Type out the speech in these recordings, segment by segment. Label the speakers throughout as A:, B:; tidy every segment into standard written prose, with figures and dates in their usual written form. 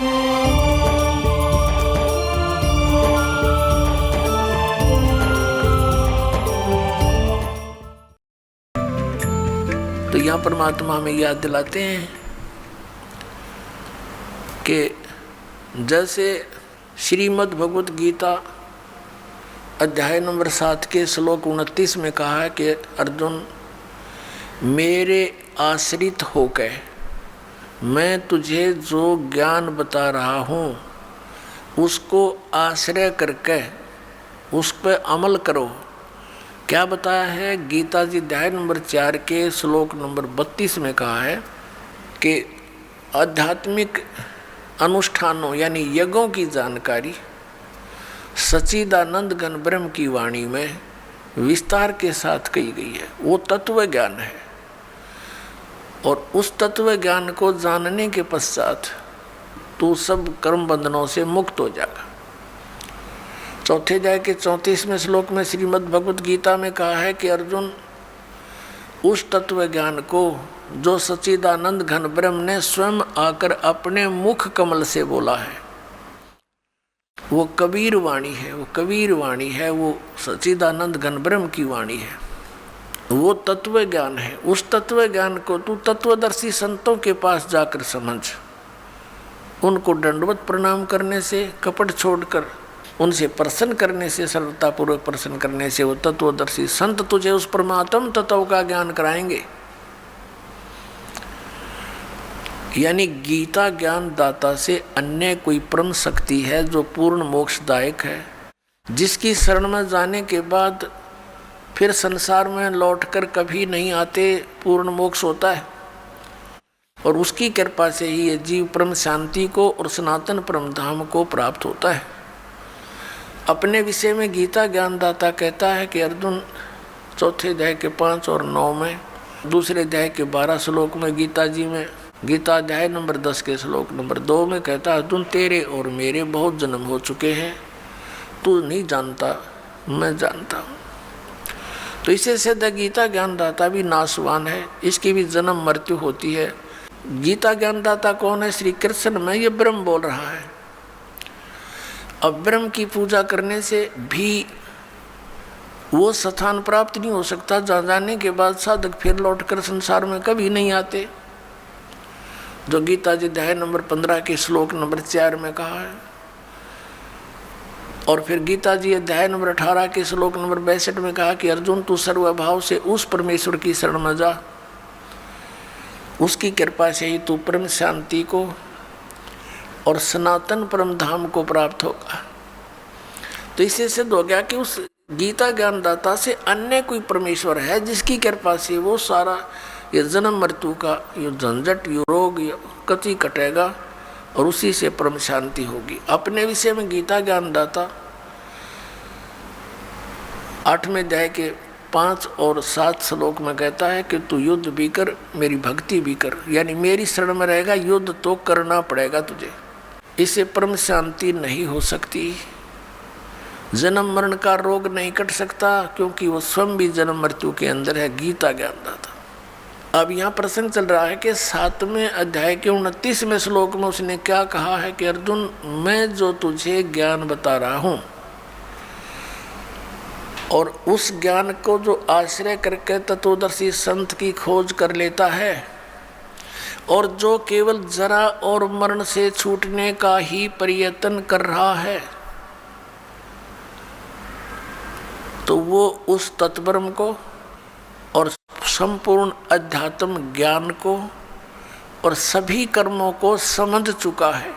A: तो यहाँ परमात्मा हमें याद दिलाते हैं कि जैसे श्रीमद् भगवत गीता अध्याय नंबर 7 के श्लोक 29 में कहा है कि अर्जुन, मेरे आश्रित होकर मैं तुझे जो ज्ञान बता रहा हूँ उसको आश्रय करके उस पर अमल करो। क्या बताया है? गीता जी अध्याय नंबर 4 के श्लोक नंबर 32 में कहा है कि आध्यात्मिक अनुष्ठानों यानी यज्ञों की जानकारी सच्चिदानंद घन ब्रह्म की वाणी में विस्तार के साथ कही गई है। वो तत्व ज्ञान है और उस तत्व ज्ञान को जानने के पश्चात तू सब कर्म बंधनों से मुक्त हो जाएगा। चौथे अध्याय के 34वें श्लोक में श्रीमद् भगवत गीता में कहा है कि अर्जुन, उस तत्व ज्ञान को जो सच्चिदानंद घन ब्रह्म ने स्वयं आकर अपने मुख कमल से बोला है, वो कबीर वाणी है, वो कबीर वाणी है, वो सच्चिदानंद घन ब्रह्म की वाणी है, वो तत्व ज्ञान है। उस तत्व ज्ञान को तू तत्वदर्शी संतों के पास जाकर समझ। उनको दंडवत प्रणाम करने से, कपट छोड़कर उनसे प्रसन्न करने से, सरलतापूर्वक प्रसन्न करने से वो तत्वदर्शी संत तुझे उस परमात्म तत्व का ज्ञान कराएंगे। यानी गीता ज्ञान दाता से अन्य कोई परम शक्ति है जो पूर्ण मोक्षदायक है, जिसकी शरण में जाने के बाद फिर संसार में लौटकर कभी नहीं आते, पूर्ण मोक्ष होता है। और उसकी कृपा से ही ये जीव परम शांति को और सनातन परम धाम को प्राप्त होता है। अपने विषय में गीता ज्ञानदाता कहता है कि अर्जुन, चौथे अध्याय के 5 और 9 में, दूसरे अध्याय के 12 श्लोक में गीता जी में, गीता अध्याय नंबर 10 के श्लोक नंबर 2 में कहता है, अर्जुन तेरे और मेरे बहुत जन्म हो चुके हैं, तू नहीं जानता, मैं जानता हूँ। तो इसे सिद्ध गीता ज्ञानदाता भी नाशवान है, इसकी भी जन्म मृत्यु होती है। गीता ज्ञानदाता कौन है? श्री कृष्ण में ये ब्रह्म बोल रहा है। अब ब्रह्म की पूजा करने से भी वो स्थान प्राप्त नहीं हो सकता जहाँ जाने के बाद साधक फिर लौटकर संसार में कभी नहीं आते, जो गीता जी अध्याय नंबर 15 के श्लोक नंबर 4 में कहा है। और फिर गीता जी अध्याय नंबर 18 के श्लोक नंबर 62 में कहा कि अर्जुन, तू सर्वभाव से उस परमेश्वर की शरण में जा, उसकी कृपा से ही तू परम शांति को और सनातन परम धाम को प्राप्त होगा। तो इससे सिद्ध हो गया कि उस गीता ज्ञानदाता से अन्य कोई परमेश्वर है जिसकी कृपा से वो सारा ये जन्म मृत्यु का ये झंझट, ये रोग, ये कति कटेगा और उसी से परम शांति होगी। अपने विषय में गीता ज्ञानदाता 8वें अध्याय के 5 और 7 श्लोक में कहता है कि तू युद्ध भी कर, मेरी भक्ति भी कर, यानी मेरी शरण में रहेगा, युद्ध तो करना पड़ेगा तुझे। इससे परम शांति नहीं हो सकती, जन्म मरण का रोग नहीं कट सकता, क्योंकि वो स्वयं भी जन्म मृत्यु के अंदर है। गीता ज्ञानदाता। अब यहाँ प्रश्न चल रहा है कि 7वें अध्याय के 29वें श्लोक में उसने क्या कहा है कि अर्जुन, मैं जो तुझे ज्ञान बता रहा हूँ और उस ज्ञान को जो आश्रय करके तत्वदर्शी संत की खोज कर लेता है और जो केवल जरा और मरण से छूटने का ही प्रयत्न कर रहा है, तो वो उस तत्ब्रह्म को और संपूर्ण अध्यात्म ज्ञान को और सभी कर्मों को समझ चुका है,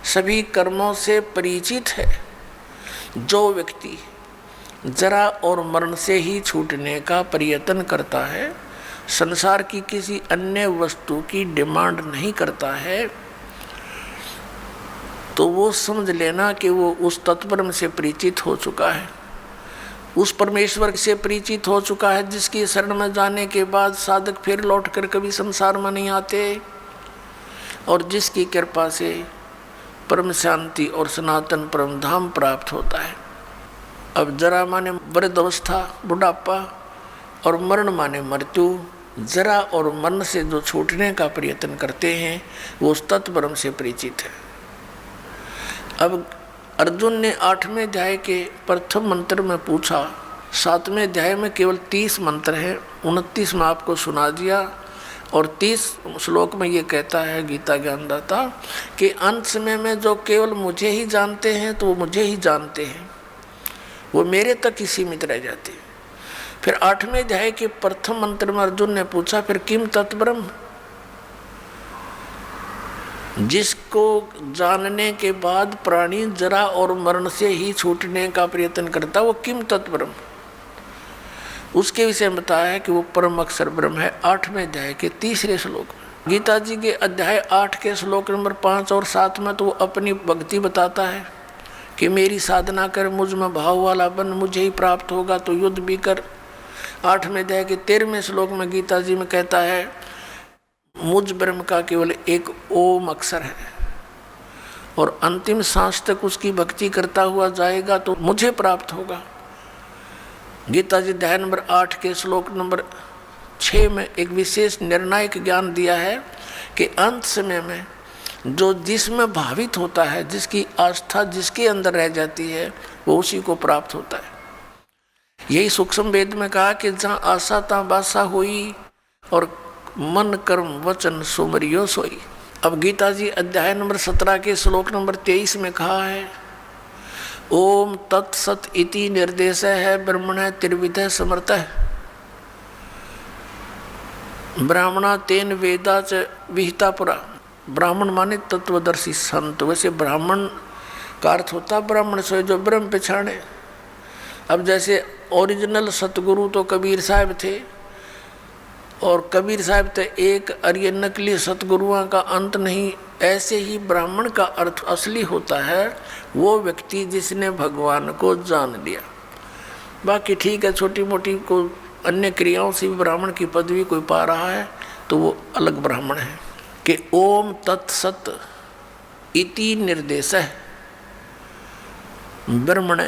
A: सभी कर्मों से परिचित है। जो व्यक्ति जरा और मरण से ही छूटने का प्रयत्न करता है, संसार की किसी अन्य वस्तु की डिमांड नहीं करता है, तो वो समझ लेना कि वो उस तत्ब्रह्म से परिचित हो चुका है, उस परमेश्वर से परिचित हो चुका है, जिसकी शरण में जाने के बाद साधक फिर लौटकर कभी संसार में नहीं आते और जिसकी कृपा से परम शांति और सनातन परम धाम प्राप्त होता है। अब जरा माने वृद्ध अवस्था, बुढ़ापा, और मरण माने मृत्यु, जरा और मन से जो छूटने का प्रयत्न करते हैं वो उस तत्व ब्रह्म से परिचित है। अब अर्जुन ने 8वें अध्याय के प्रथम मंत्र में पूछा, 7वें अध्याय में केवल 30 मंत्र हैं, 29 में आपको सुना दिया और 30 श्लोक में ये कहता है गीता ज्ञानदाता कि अंत समय में जो केवल मुझे ही जानते हैं तो वो मुझे ही जानते हैं, वो मेरे तक ही सीमित रह जाते हैं। फिर 8वें अध्याय के प्रथम मंत्र में अर्जुन ने पूछा, फिर किम तत्ब्रह्म, जिसको जानने के बाद प्राणी जरा और मरण से ही छूटने का प्रयत्न करता, वो किम तत्ब्रह्म, उसके विषय में बताया है कि वो परम अक्षर ब्रह्म है। 8वें अध्याय के 3रे श्लोक में। गीता जी के अध्याय 8 के श्लोक नंबर 5 और 7 में तो वो अपनी भक्ति बताता है कि मेरी साधना कर, मुझ में भाव वाला बन, मुझे ही प्राप्त होगा तो युद्ध भी कर। 8वें अध्याय के 13वें श्लोक में गीता जी में कहता है मुझ ब्रह्म का केवल एक ओम अक्षर है और अंतिम सांस तक उसकी भक्ति करता हुआ जाएगा तो मुझे प्राप्त होगा। गीता जी अध्याय नंबर 8 के श्लोक नंबर 6 में एक विशेष निर्णायक ज्ञान दिया है कि अंत समय में जो जिसमें भावित होता है, जिसकी आस्था जिसके अंदर रह जाती है, वो उसी को प्राप्त होता है। यही सूक्ष्म वेद में कहा कि जहाँ आशा तहाँ बासा हुई और मन कर्म वचन सुमरियो सोई। अब गीता जी अध्याय नंबर 17 के श्लोक नंबर 23 में कहा है ओम तत्सत इति निर्देश है ब्रह्मण त्रिविध समर्थ है ब्राह्मणा तेन वेदा च विहिता पुरा। ब्राह्मण माने तत्वदर्शी संत, वैसे ब्राह्मण का अर्थ होता ब्राह्मण से जो ब्रह्म पहचाने। अब जैसे ओरिजिनल सतगुरु तो कबीर साहब थे और कबीर साहब थे एक, और ये नकली सतगुरुओं का अंत नहीं। ऐसे ही ब्राह्मण का अर्थ असली होता है वो व्यक्ति जिसने भगवान को जान लिया। बाकी ठीक है, छोटी मोटी को अन्य क्रियाओं से भी ब्राह्मण की पदवी कोई पा रहा है तो वो अलग ब्राह्मण है। कि ओम तत्सत इति निर्देश है ब्रह्मण,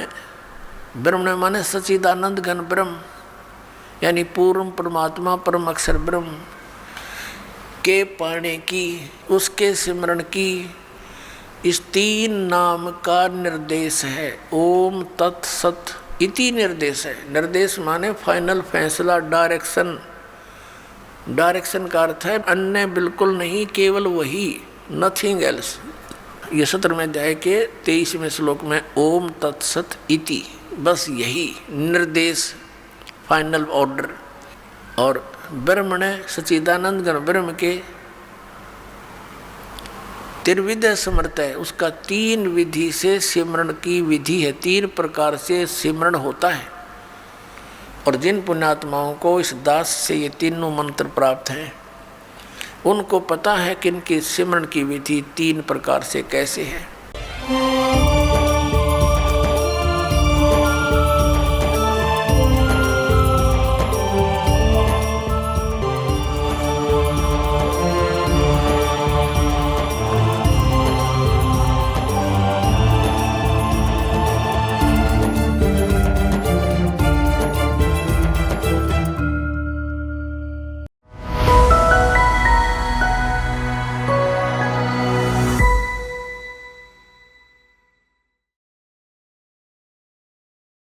A: ब्रह्मण माने सच्चिदानंद घन ब्रह्म, यानी पूर्ण परमात्मा परम अक्षर ब्रह्म के पाने की, उसके सिमरण की इस 3 नाम का निर्देश है। ओम तत्सत इति निर्देश है। निर्देश माने फाइनल फैसला, डायरेक्शन। डायरेक्शन का अर्थ है अन्य बिल्कुल नहीं, केवल वही, नथिंग एल्स। ये 17वें अध्याय के 23वें श्लोक में ओम तत्सत इति, बस यही निर्देश, फाइनल ऑर्डर। और ब्रह्मण सच्चिदानंद घन ब्रह्म के त्रिविध समर्थ है, उसका 3 विधि से सिमरण की विधि है, 3 प्रकार से सिमरण होता है। और जिन पुण्यात्माओं को इस दास से ये तीनों मंत्र प्राप्त हैं उनको पता है कि इनकी सिमरण की विधि 3 प्रकार से कैसे है।